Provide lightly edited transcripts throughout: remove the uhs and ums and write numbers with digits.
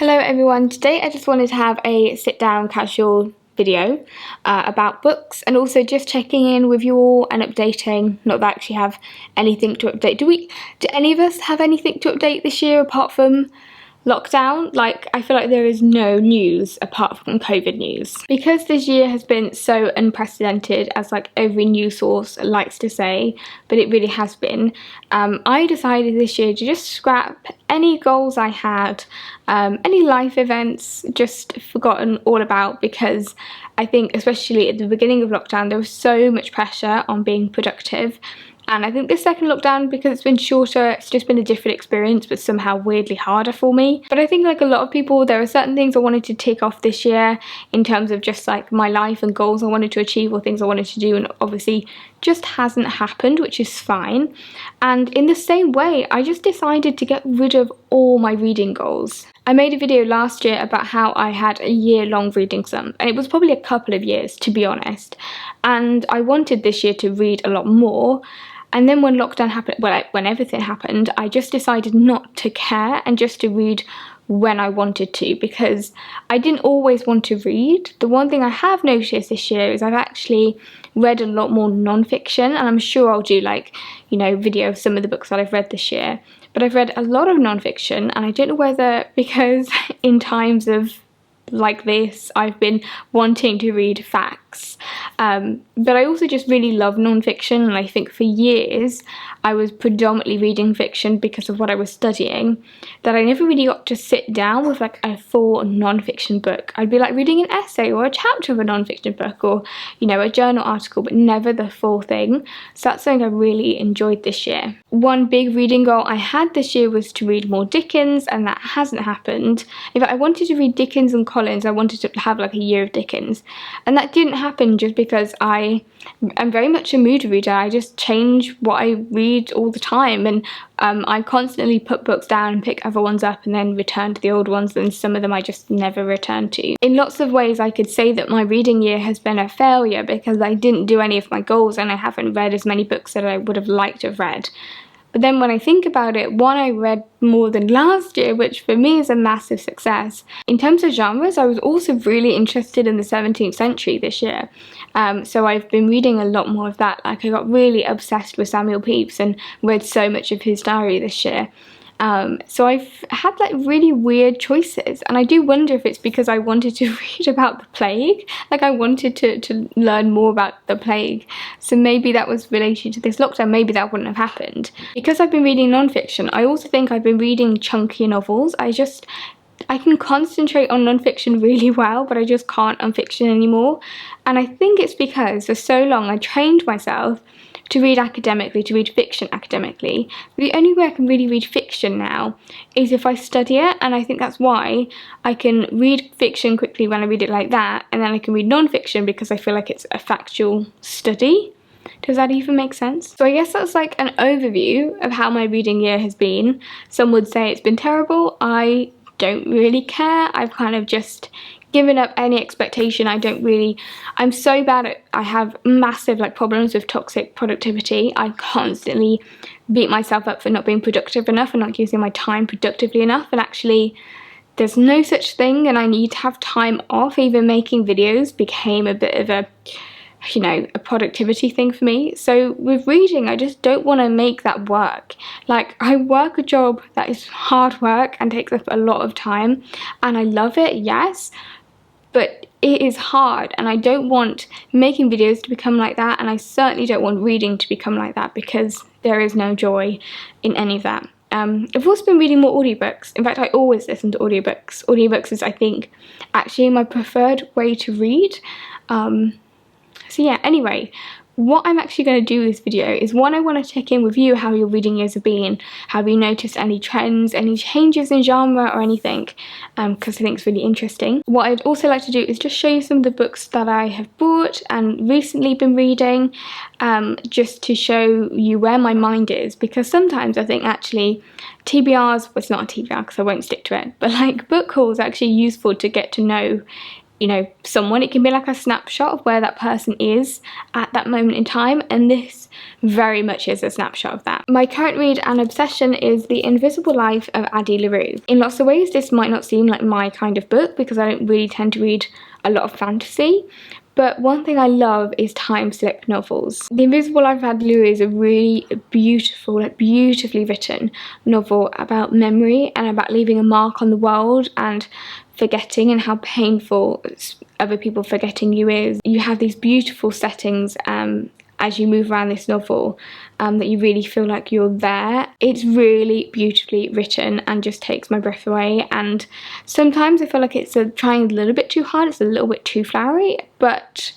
Hello everyone, today I just wanted to have a sit down casual video about books and also just checking in with you all and updating. Not that I actually have anything to update. Do any of us have anything to update this year apart from lockdown? Like, I feel like there is no news apart from COVID news. Because this year has been so unprecedented, as like every news source likes to say, but it really has been, I decided this year to just scrap any goals I had, any life events, just forgotten all about, because I think especially at the beginning of lockdown there was so much pressure on being productive. And I think this second lockdown, because it's been shorter, it's just been a different experience, but somehow weirdly harder for me. But I think like a lot of people, there are certain things I wanted to tick off this year in terms of just like my life and goals I wanted to achieve or things I wanted to do, and obviously just hasn't happened, which is fine. And in the same way, I just decided to get rid of all my reading goals. I made a video last year about how I had a year-long reading slump, and it was probably a couple of years, to be honest. And I wanted this year to read a lot more. And then when lockdown happened, well, when everything happened, I just decided not to care and just to read when I wanted to, because I didn't always want to read. The one thing I have noticed this year is I've actually read a lot more non-fiction, and I'm sure I'll do like, you know, video of some of the books that I've read this year. But I've read a lot of non-fiction, and I don't know whether because in times of like this I've been wanting to read facts, but I also just really love non-fiction, and I think for years I was predominantly reading fiction because of what I was studying, that I never really got to sit down with like a full non-fiction book. I'd be like reading an essay or a chapter of a non-fiction book, or you know, a journal article, but never the full thing. So that's something I really enjoyed this year. One big reading goal I had this year was to read more Dickens, and that hasn't happened. In fact, I wanted to read Dickens and Collins. I wanted to have like a year of Dickens, and that didn't happen just because I'm very much a mood reader. I just change what I read all the time, and I constantly put books down and pick other ones up and then return to the old ones, and some of them I just never return to. In lots of ways I could say that my reading year has been a failure because I didn't do any of my goals and I haven't read as many books that I would have liked to have read. But then when I think about it, one, I read more than last year, which for me is a massive success. In terms of genres, I was also really interested in the 17th century this year. So I've been reading a lot more of that. Like, I got really obsessed with Samuel Pepys and read so much of his diary this year. So I've had like really weird choices, and I do wonder if it's because I wanted to read about the plague. Like, I wanted to learn more about the plague, so maybe that was related to this lockdown. Maybe that wouldn't have happened. Because I've been reading non-fiction, I also think I've been reading chunky novels. I can concentrate on non-fiction really well, but I just can't on fiction anymore. And I think it's because for so long I trained myself to read academically, to read fiction academically. The only way I can really read fiction now is if I study it, and I think that's why I can read fiction quickly when I read it like that, and then I can read non-fiction because I feel like it's a factual study. Does that even make sense? So I guess that's like an overview of how my reading year has been. Some would say it's been terrible. I don't really care. I've kind of just given up any expectation. I'm so bad at, I have massive like problems with toxic productivity. I constantly beat myself up for not being productive enough and not using my time productively enough, and actually there's no such thing, and I need to have time off. Even making videos became a bit of a, you know, a productivity thing for me. So with reading, I just don't want to make that work. Like, I work a job that is hard work and takes up a lot of time, and I love it, yes, but it is hard, and I don't want making videos to become like that, and I certainly don't want reading to become like that, because there is no joy in any of that. I've also been reading more audiobooks. In fact, I always listen to audiobooks. Audiobooks is, I think, actually my preferred way to read. So yeah, anyway, what I'm actually going to do with this video is, one, I want to check in with you how your reading years have been. Have you noticed any trends, any changes in genre or anything? Because I think it's really interesting. What I'd also like to do is just show you some of the books that I have bought and recently been reading, just to show you where my mind is, because sometimes I think actually TBRs, well, it's not a TBR because I won't stick to it, but like book hauls are actually useful to get to know you know, someone. It can be like a snapshot of where that person is at that moment in time, and this very much is a snapshot of that. My current read and obsession is The Invisible Life of Addie LaRue. In lots of ways this might not seem like my kind of book because I don't really tend to read a lot of fantasy, but one thing I love is time slip novels. The Invisible Life of Addie LaRue is a really beautiful, like beautifully written novel about memory and about leaving a mark on the world and forgetting, and how painful other people forgetting you is. You have these beautiful settings as you move around this novel that you really feel like you're there. It's really beautifully written and just takes my breath away, and sometimes I feel like it's trying a little bit too hard, it's a little bit too flowery, but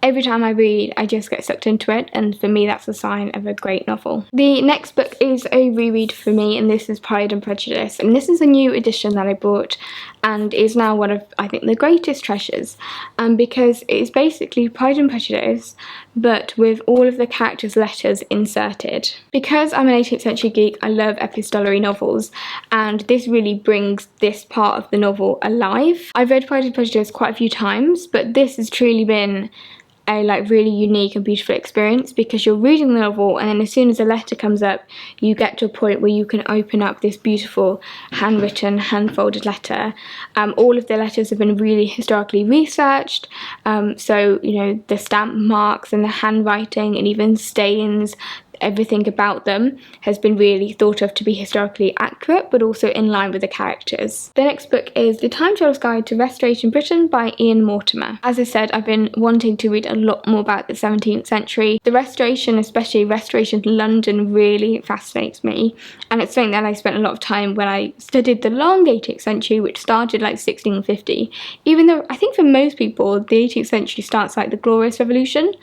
every time I read, I just get sucked into it, and for me that's a sign of a great novel. The next book is a reread for me, and this is Pride and Prejudice, and this is a new edition that I bought and is now one of, I think, the greatest treasures, because it is basically Pride and Prejudice but with all of the characters' letters inserted. Because I'm an 18th century geek, I love epistolary novels, and this really brings this part of the novel alive. I've read Pride and Prejudice quite a few times, but this has truly been a really unique and beautiful experience, because you're reading the novel and then as soon as a letter comes up, you get to a point where you can open up this beautiful handwritten, hand-folded letter. All of the letters have been really historically researched, so you know, the stamp marks and the handwriting and even stains, everything about them has been really thought of to be historically accurate but also in line with the characters. The next book is The Time Traveller's Guide to Restoration Britain by Ian Mortimer. As I said, I've been wanting to read a lot more about the 17th century. The Restoration, especially Restoration London, really fascinates me, and it's something that I spent a lot of time when I studied the long 18th century, which started like 1650, even though I think for most people the 18th century starts like the Glorious Revolution,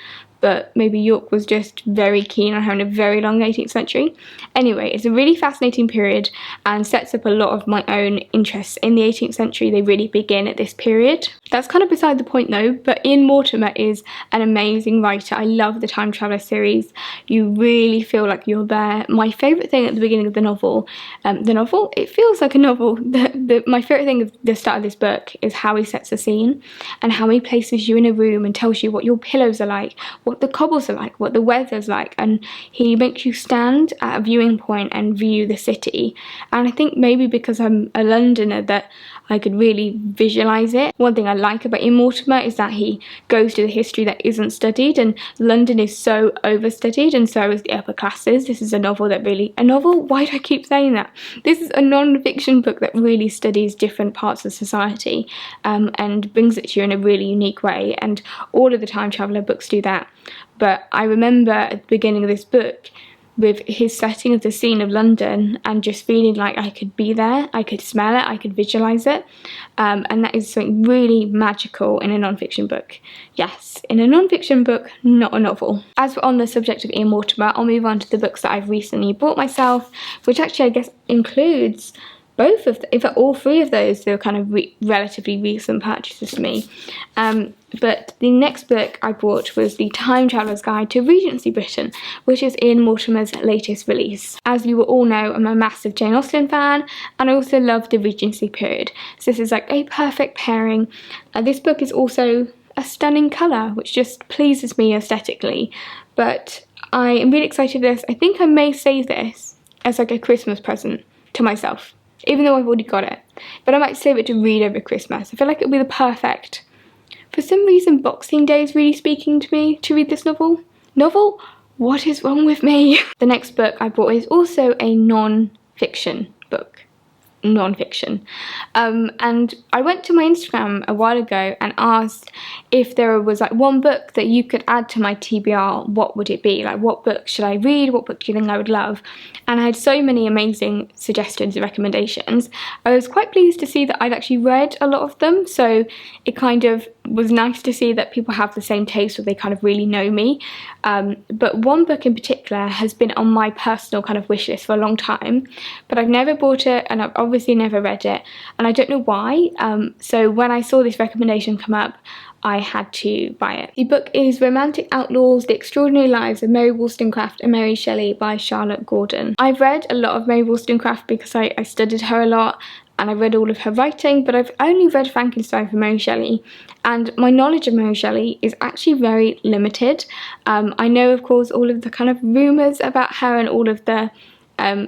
but maybe York was just very keen on having a very long 18th century. Anyway, it's a really fascinating period and sets up a lot of my own interests in the 18th century. They really begin at this period. That's kind of beside the point though, but Ian Mortimer is an amazing writer. I love the Time Traveller series. You really feel like you're there. My favourite thing at the beginning of the novel, it feels like a novel. My favourite thing at the start of this book is how he sets the scene and how he places you in a room and tells you what your pillows are like, what the cobbles are like, what the weather's like, and he makes you stand at a viewing point and view the city. And I think maybe because I'm a Londoner that I could really visualise it. One thing I like about Ian Mortimer is that he goes to the history that isn't studied, and London is so overstudied and so is the upper classes. This is a novel that really, why do I keep saying that? This is a non-fiction book that really studies different parts of society and brings it to you in a really unique way, and all of the Time Traveller books do that. But I remember at the beginning of this book with his setting of the scene of London and just feeling like I could be there, I could smell it, I could visualise it, and that is something really magical in a non-fiction book. Yes, in a non-fiction book, not a novel. As we're on the subject of Ian Mortimer, I'll move on to the books that I've recently bought myself, which actually I guess includes both of in fact all three of those. They were kind of relatively recent purchases to me. But the next book I bought was The Time Traveller's Guide to Regency Britain, which is Ian Mortimer's latest release. As you will all know, I'm a massive Jane Austen fan, and I also love the Regency period, so this is like a perfect pairing. This book is also a stunning colour, which just pleases me aesthetically, but I am really excited for this. I think I may save this as like a Christmas present to myself, even though I've already got it, but I might save it to read over Christmas. I feel like it would be the perfect. For some reason, Boxing Day is really speaking to me to read this novel. Novel? What is wrong with me? The next book I bought is also a non-fiction book. Non-fiction. And I went to my Instagram a while ago and asked if there was like one book that you could add to my TBR, what would it be? Like, what book should I read? What book do you think I would love? And I had so many amazing suggestions and recommendations. I was quite pleased to see that I'd actually read a lot of them, so it kind of was nice to see that people have the same taste, or they kind of really know me. But one book in particular has been on my personal kind of wish list for a long time, but I've never bought it and I've obviously never read it, and I don't know why. So when I saw this recommendation come up, I had to buy it. The book is Romantic Outlaws, The Extraordinary Lives of Mary Wollstonecraft and Mary Shelley by Charlotte Gordon. I've read a lot of Mary Wollstonecraft because I studied her a lot, and I read all of her writing, but I've only read Frankenstein from Mary Shelley, and my knowledge of Mary Shelley is actually very limited. I know, of course, all of the kind of rumours about her and all of the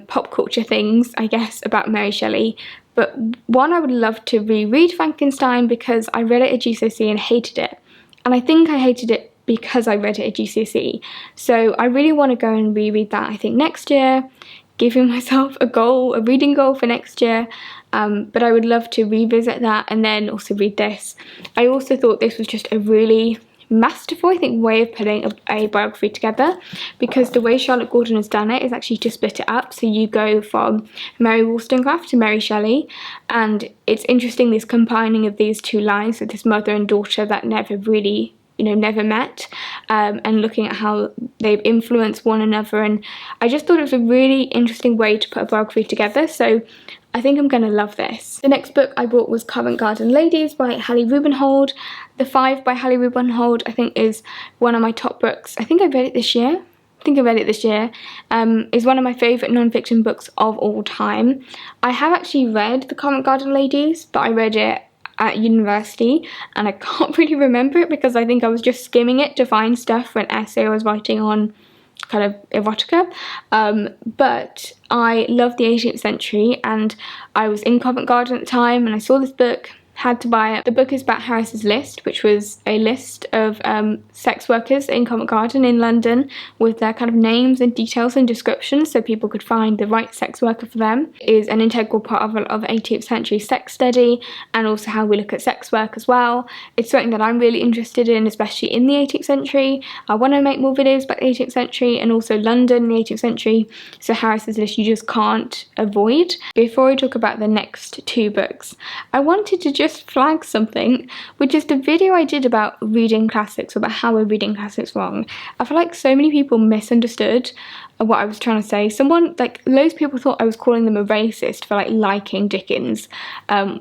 pop culture things, I guess, about Mary Shelley, but one, I would love to reread Frankenstein because I read it at GCSE and hated it, and I think I hated it because I read it at GCSE, so I really want to go and reread that, I think, next year, giving myself a reading goal for next year, but I would love to revisit that and then also read this. I also thought this was just a really masterful, I think, way of putting a biography together, because the way Charlotte Gordon has done it is actually to split it up, so you go from Mary Wollstonecraft to Mary Shelley, and it's interesting, this combining of these two lives of this mother and daughter that never really, never met, and looking at how they've influenced one another, and I just thought it was a really interesting way to put a biography together, so I think I'm going to love this. The next book I bought was Covent Garden Ladies by Hallie Rubenhold. The Five by Hallie Rubenhold, I think, is one of my top books. I think I read it this year. Is one of my favourite non-fiction books of all time. I have actually read The Covent Garden Ladies, but I read it at university, and I can't really remember it because I think I was just skimming it to find stuff for an essay I was writing on kind of erotica, but I love the 18th century, and I was in Covent Garden at the time and I saw this book, had to buy it. The book is about Harris's List, which was a list of sex workers in Covent Garden in London with their kind of names and details and descriptions so people could find the right sex worker for them. It is an integral part of 18th century sex study, and also how we look at sex work as well. It's something that I'm really interested in, especially in the 18th century. I want to make more videos about the 18th century and also London in the 18th century, so Harris's List you just can't avoid. Before I talk about the next two books, I wanted to just flag something, which is the video I did about reading classics, about how we're reading classics wrong. I feel like so many people misunderstood what I was trying to say. Loads of people thought I was calling them a racist for liking Dickens,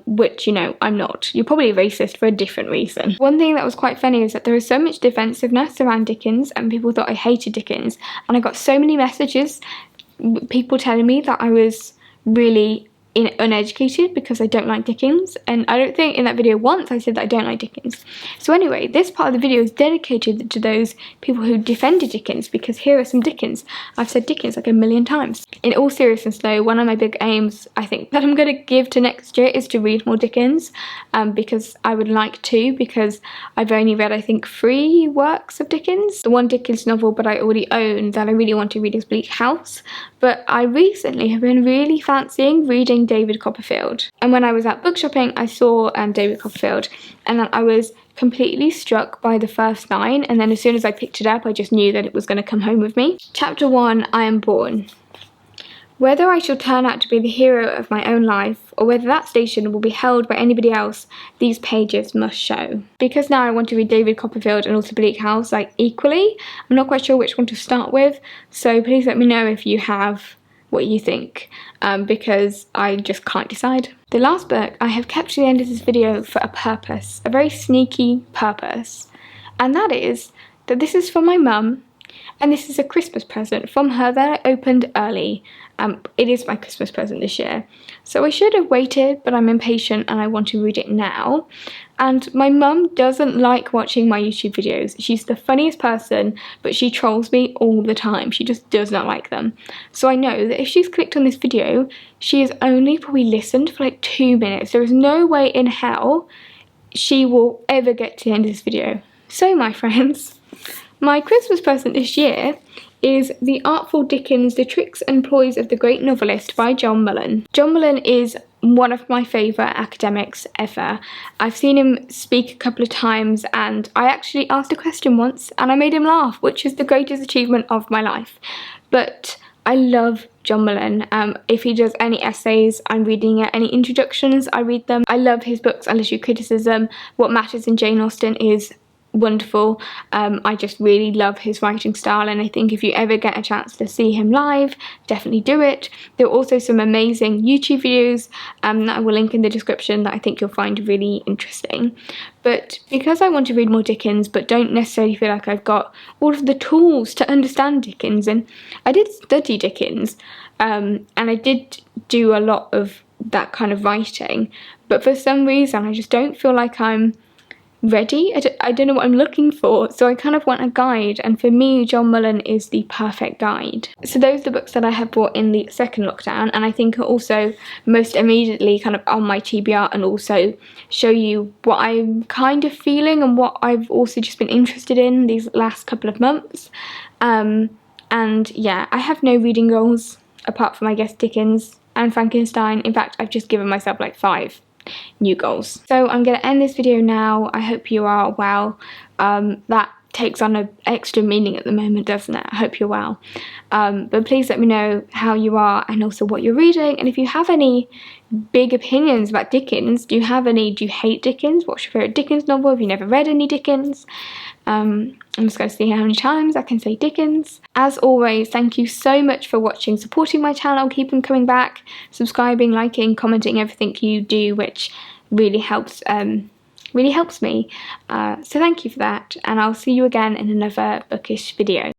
which, I'm not. You're probably a racist for a different reason. One thing that was quite funny is that there is so much defensiveness around Dickens, and people thought I hated Dickens, and I got so many messages, people telling me that I was really uneducated because I don't like Dickens, and I don't think in that video once I said that I don't like Dickens. So anyway, this part of the video is dedicated to those people who defended Dickens, because here are some Dickens. I've said Dickens like a million times. In all seriousness though, one of my big aims I think that I'm going to give to next year is to read more Dickens, because I would like to, because I've only read I think 3 works of Dickens. The one Dickens novel but I already own that I really want to read is Bleak House, but I recently have been really fancying reading David Copperfield, and when I was out book shopping I saw David Copperfield, and then I was completely struck by the first line, and then as soon as I picked it up I just knew that it was going to come home with me. Chapter 1, I Am Born. Whether I shall turn out to be the hero of my own life, or whether that station will be held by anybody else, these pages must show. Because now I want to read David Copperfield and also Bleak House equally, I'm not quite sure which one to start with, so please let me know if you have what you think, because I just can't decide. The last book I have kept to the end of this video for a purpose, a very sneaky purpose, and that is that this is from my mum, and this is a Christmas present from her that I opened early. It is my Christmas present this year, so I should have waited, but I'm impatient and I want to read it now. And my mum doesn't like watching my YouTube videos. She's the funniest person, but she trolls me all the time. She just does not like them. So I know that if she's clicked on this video, she has only probably listened for 2 minutes. There is no way in hell she will ever get to the end of this video. So my friends, my Christmas present this year is The Artful Dickens, The Tricks and Ploys of the Great Novelist by John Mullen. John Mullen is one of my favourite academics ever. I've seen him speak a couple of times, and I actually asked a question once and I made him laugh, which is the greatest achievement of my life. But I love John Mullen. If he does any essays, I'm reading it. Any introductions, I read them. I love his books, Unliterary Criticism. What Matters in Jane Austen is wonderful. I just really love his writing style, and I think if you ever get a chance to see him live, definitely do it. There are also some amazing YouTube videos that I will link in the description that I think you'll find really interesting. But because I want to read more Dickens but don't necessarily feel like I've got all of the tools to understand Dickens, and I did study Dickens, and I did do a lot of that kind of writing, but for some reason I just don't feel like I'm ready. I don't know what I'm looking for, so I kind of want a guide, and for me John Mullen is the perfect guide. So those are the books that I have bought in the second lockdown, and I think are also most immediately kind of on my TBR, and also show you what I'm kind of feeling and what I've also just been interested in these last couple of months. And yeah, I have no reading goals apart from, I guess, Dickens and Frankenstein. In fact, I've just given myself like 5 new goals. So I'm going to end this video now. I hope you are well. That takes on an extra meaning at the moment, doesn't it? I hope you're well. But please let me know how you are and also what you're reading, and if you have any big opinions about Dickens. Do you hate Dickens? What's your favourite Dickens novel? Have you never read any Dickens? I'm just going to see how many times I can say Dickens. As always, thank you so much for watching, supporting my channel, keep them coming back, subscribing, liking, commenting, everything you do, which really helps me. So thank you for that, and I'll see you again in another bookish video.